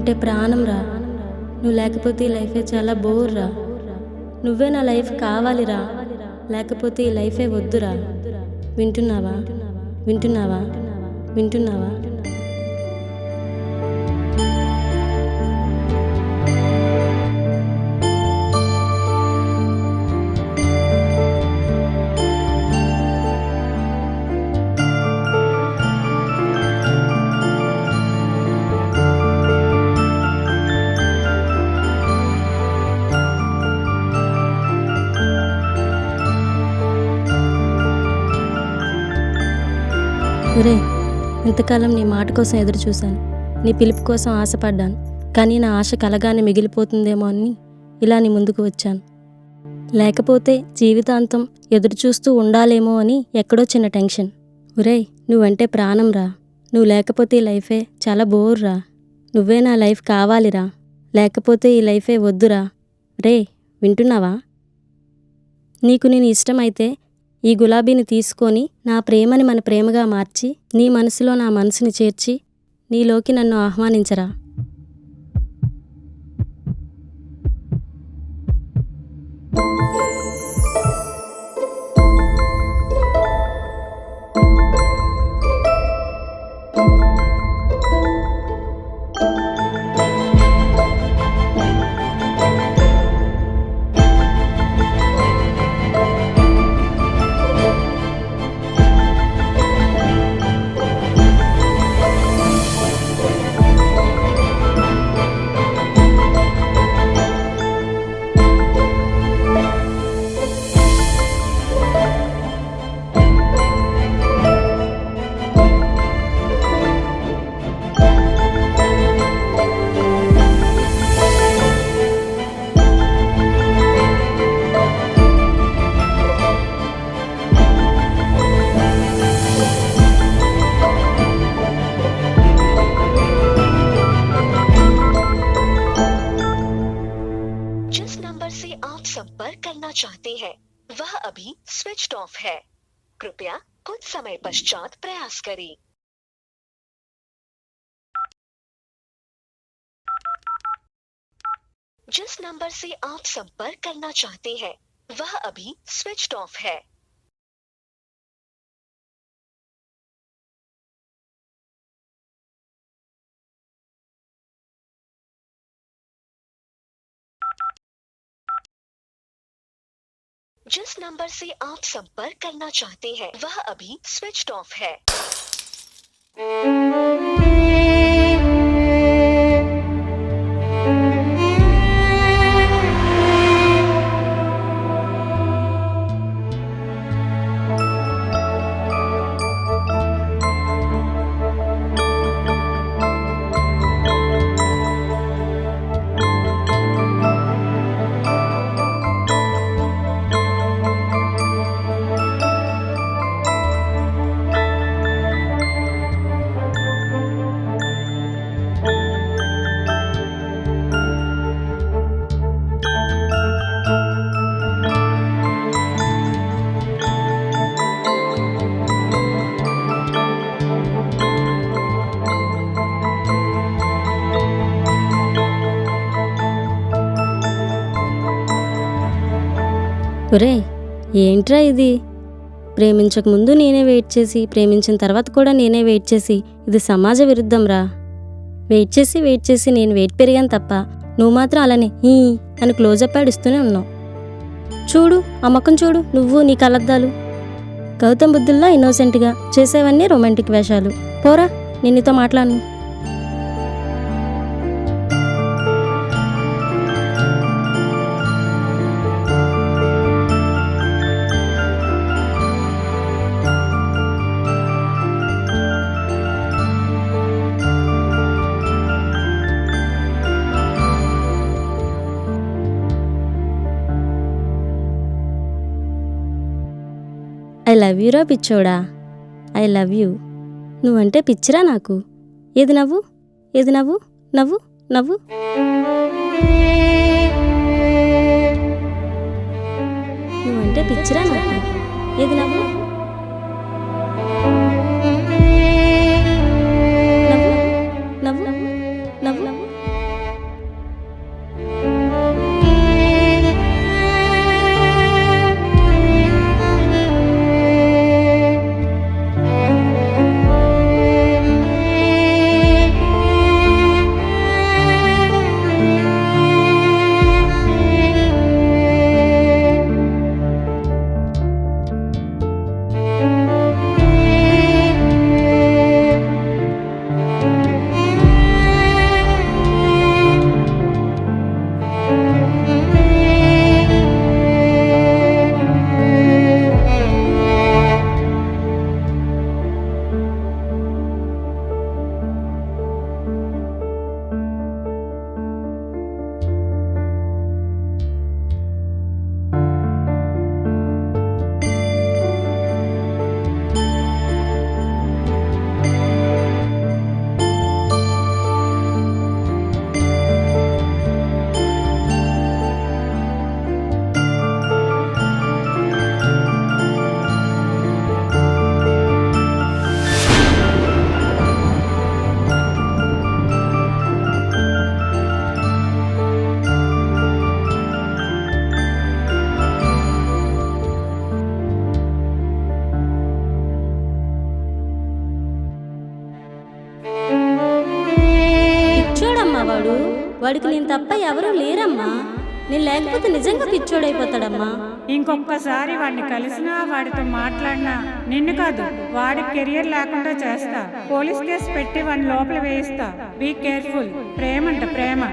నువ్వంటే ప్రాణం రా. నువ్వు లేకపోతే ఈ లైఫే చాలా బోర్ రా. నువ్వే నా లైఫ్ కావాలిరా, లేకపోతే ఈ లైఫే వద్దురా. వింటున్నావా? వింటున్నావా? వింటున్నావా? ఒరే, ఇంతకాలం నీ మాట కోసం ఎదురు చూశాను, నీ పిలుపు కోసం ఆశపడ్డాను. కానీ నా ఆశ కలగానే మిగిలిపోతుందేమో అని ఇలా నీ ముందుకు వచ్చాను. లేకపోతే జీవితాంతం ఎదురు చూస్తూ ఉండాలేమో అని ఎక్కడో చిన్న టెన్షన్. ఒరే, నువ్వంటే ప్రాణం రా. నువ్వు లేకపోతే ఈ లైఫే చాలా బోర్ రా. నువ్వే నా లైఫ్ కావాలిరా, లేకపోతే ఈ లైఫే వద్దురా. రే, వింటున్నావా? నీకు నేను ఇష్టమైతే ఈ గులాబీని తీసుకొని నా ప్రేమని మన ప్రేమగా మార్చి నీ మనసులో నా మనసుని చేర్చి నీలోకి నన్ను ఆహ్వానించరా. संपर्क करना चाहते हैं वह अभी स्विच्ड ऑफ है। कृपया कुछ समय पश्चात प्रयास करें। जिस नंबर से आप संपर्क करना चाहते हैं वह अभी स्विच्ड ऑफ है। जिस नंबर से आप संपर्क करना चाहते हैं वह अभी स्विच्ड ऑफ है। ఒరే, ఏంట్రా ఇది? ప్రేమించకముందు నేనే వెయిట్ చేసి, ప్రేమించిన తర్వాత కూడా నేనే వెయిట్ చేసి, ఇది సమాజ విరుద్ధం రా. వెయిట్ చేసి నేను వెయిట్ పెరిగాను తప్ప నువ్వు మాత్రం అలానే హీ అని క్లోజప్ యాడ్ ఇస్తూనే ఉన్నావు. చూడు ఆ ముఖం చూడు, నువ్వు నీ కలద్దాలు. గౌతమ్ బుద్ధుల్లా ఇన్నోసెంట్గా చేసేవన్నీ రొమాంటిక్ వేషాలు. పోరా, నేను నీతో మాట్లాడను. ఐ లవ్ యూరా పిచ్చోడా, ఐ లవ్ యూ. నువ్వంటే పిచ్చిరా నాకు. ఏది నవ్వు, ఏది నవ్వు, నవ్వు నవ్వు. నువ్వంటే పిచ్చిరా నాకు. ఏది నవ్వు, నవ్వు నవ్వు నవ్వు. పిచ్చోడమ్మా వాడు. వాడికి నేను తప్ప ఎవరూ లేరమ్మా. నేను లేకపోతే నిజంగా పిచ్చోడైపోతాడమ్మా. ఇంకొకసారి వాడిని కలిసినా వాడితో మాట్లాడినా నిన్ను కాదు వాడి కెరియర్ లేకుండా చేస్తా. పోలీస్ కేసు పెట్టి వాడిని లోపల వేయిస్తా. Be careful. ప్రేమంట ప్రేమ.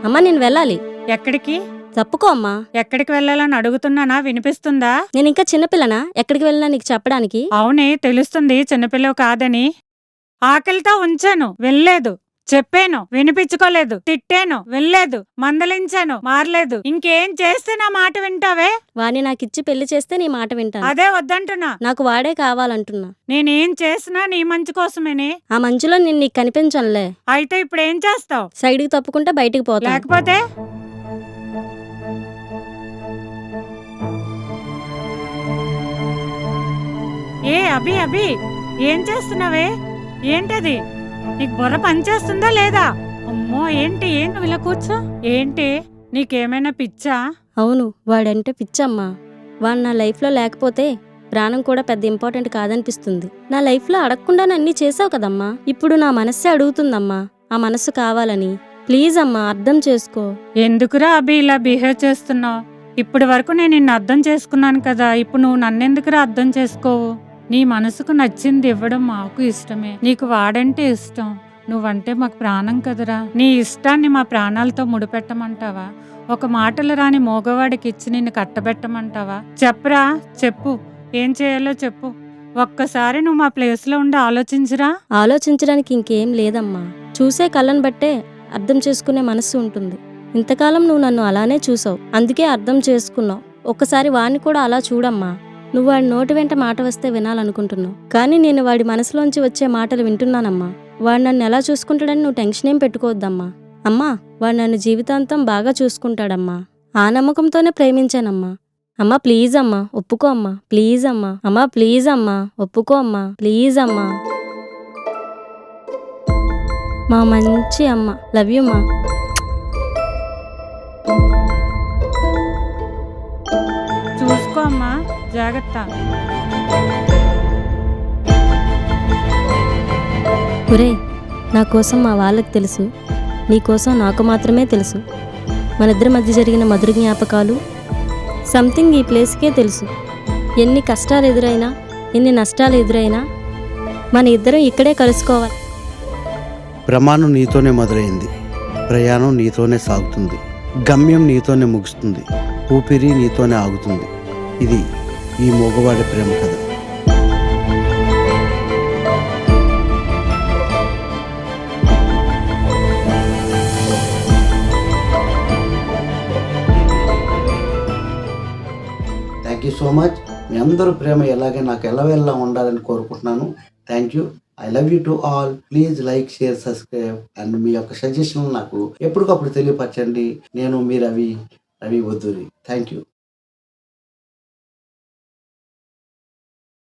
అమ్మా నేను వెళ్ళాలి. ఎక్కడికి? తప్పుకో అమ్మా. ఎక్కడికి వెళ్ళాలని అడుగుతున్నానా? వినిపిస్తుందా? నేను ఇంకా చిన్నపిల్లనా ఎక్కడికి వెళ్ళినా నీకు చెప్పడానికి? అవునే, తెలుస్తుంది చిన్నపిల్లవు కాదని. ఆకలితో ఉంచాను, వెళ్ళలేదు. చెప్పాను, వినిపించుకోలేదు. తిట్టాను, వెళ్ళలేదు. మందలించాను, మారలేదు. ఇంకేం చేస్తే నా మాట వింటావే? వాడిని నాకిచ్చి పెళ్లి చేస్తే నీ మాట వింటాను. అదే వద్దంటున్నా. నాకు వాడే కావాలంటున్నా. నేనేం చేసినా నీ మంచి కోసమేనే. ఆ మంచులో నేను నీకు కనిపించనులే. అయితే ఇప్పుడు ఏం చేస్తావు? సైడ్కి తప్పుకుంటే బయటికి పోతా. లేకపోతే ఏ అభి అభి ఏం చేస్తున్నావే? ఏంటది? నీకు బుర్ర పనిచేస్తుందా లేదా? అమ్మో, ఏంటి ఏంటి ఇలా కూర్చో. ఏంటి నీకేమైనా పిచ్చా? అవును, వాడంటే పిచ్చమ్మా. వాడు నా లైఫ్లో లేకపోతే ప్రాణం కూడా పెద్ద ఇంపార్టెంట్ కాదనిపిస్తుంది. నా లైఫ్లో అడగకుండా అన్నీ చేసావు కదమ్మా. ఇప్పుడు నా మనస్సే అడుగుతుందమ్మా ఆ మనస్సు కావాలని. ప్లీజ్ అమ్మా అర్థం చేసుకో. ఎందుకురా అభి ఇలా బిహేవ్ చేస్తున్నావు? ఇప్పటి వరకు నేను నిన్ను అర్థం చేసుకున్నాను కదా, ఇప్పుడు నువ్వు నన్నెందుకురా అర్థం చేసుకోవు? నీ మనసుకు నచ్చింది ఇవ్వడం మాకు ఇష్టమే. నీకు వాడంటే ఇష్టం. నువ్వంటే మాకు ప్రాణం కదరా. నీ ఇష్టాన్ని మా ప్రాణాలతో ముడిపెట్టమంటావా? ఒక మాటలు రాని మోగవాడికి ఇచ్చి నిన్ను కట్టబెట్టమంటావా? చెప్పరా, చెప్పు. ఏం చేయాలో చెప్పు. ఒక్కసారి నువ్వు మా ప్లేస్లో ఉండి ఆలోచించరా. ఆలోచించడానికి ఇంకేం లేదమ్మా. చూసే కళ్ళను బట్టే అర్థం చేసుకునే మనస్సు ఉంటుంది. ఇంతకాలం నువ్వు నన్ను అలానే చూసావు, అందుకే అర్థం చేసుకున్నావు. ఒక్కసారి వాడిని కూడా అలా చూడమ్మా. నువ్వు వాడి నోటి వెంట మాట వస్తే వినాలనుకుంటున్నావు, కానీ నేను వాడి మనసులోంచి వచ్చే మాటలు వింటున్నానమ్మా. వాడు నన్ను ఎలా చూసుకుంటాడని నువ్వు టెన్షన్ ఏం పెట్టుకోవద్దమ్మా. అమ్మా, వాడు నన్ను జీవితాంతం బాగా చూసుకుంటాడమ్మా. ఆ నమ్మకంతోనే ప్రేమించానమ్మా. అమ్మా ప్లీజ్ అమ్మా ఒప్పుకో అమ్మా. ప్లీజ్ అమ్మా. అమ్మా ప్లీజ్ అమ్మా ఒప్పుకో అమ్మా. ప్లీజ్ అమ్మా. మా మంచి అమ్మ, లవ్ యూ మా. చూసుకో అమ్మా, జాగ్రత్త. ఒరే, నా కోసం మా వాళ్ళకి తెలుసు, నీ కోసం నాకు మాత్రమే తెలుసు. మనిద్దరి మధ్య జరిగిన మధుర జ్ఞాపకాలు సంథింగ్ ఈ ప్లేస్కే తెలుసు. ఎన్ని కష్టాలు ఎదురైనా, ఎన్ని నష్టాలు ఎదురైనా మన ఇద్దరం ఇక్కడే కలుసుకోవాలి. ప్రమాణం నీతోనే మొదలైంది, ప్రయాణం నీతోనే సాగుతుంది, గమ్యం నీతోనే ముగుస్తుంది, ఊపిరి నీతోనే ఆగుతుంది. ఇది ఈ మగవాడి ప్రేమ కథ. Thank you so much. మీ అందరూ ప్రేమ ఎలాగే నాకు ఎల్లవెల్లా ఉండాలని కోరుకుంటున్నాను. Thank you. I love you to all. Please like, share, subscribe and మీ యొక్క సజెషన్ నాకు ఎప్పటికప్పుడు తెలియపరచండి. నేను మీ రవి వద్దూరి. Thank you.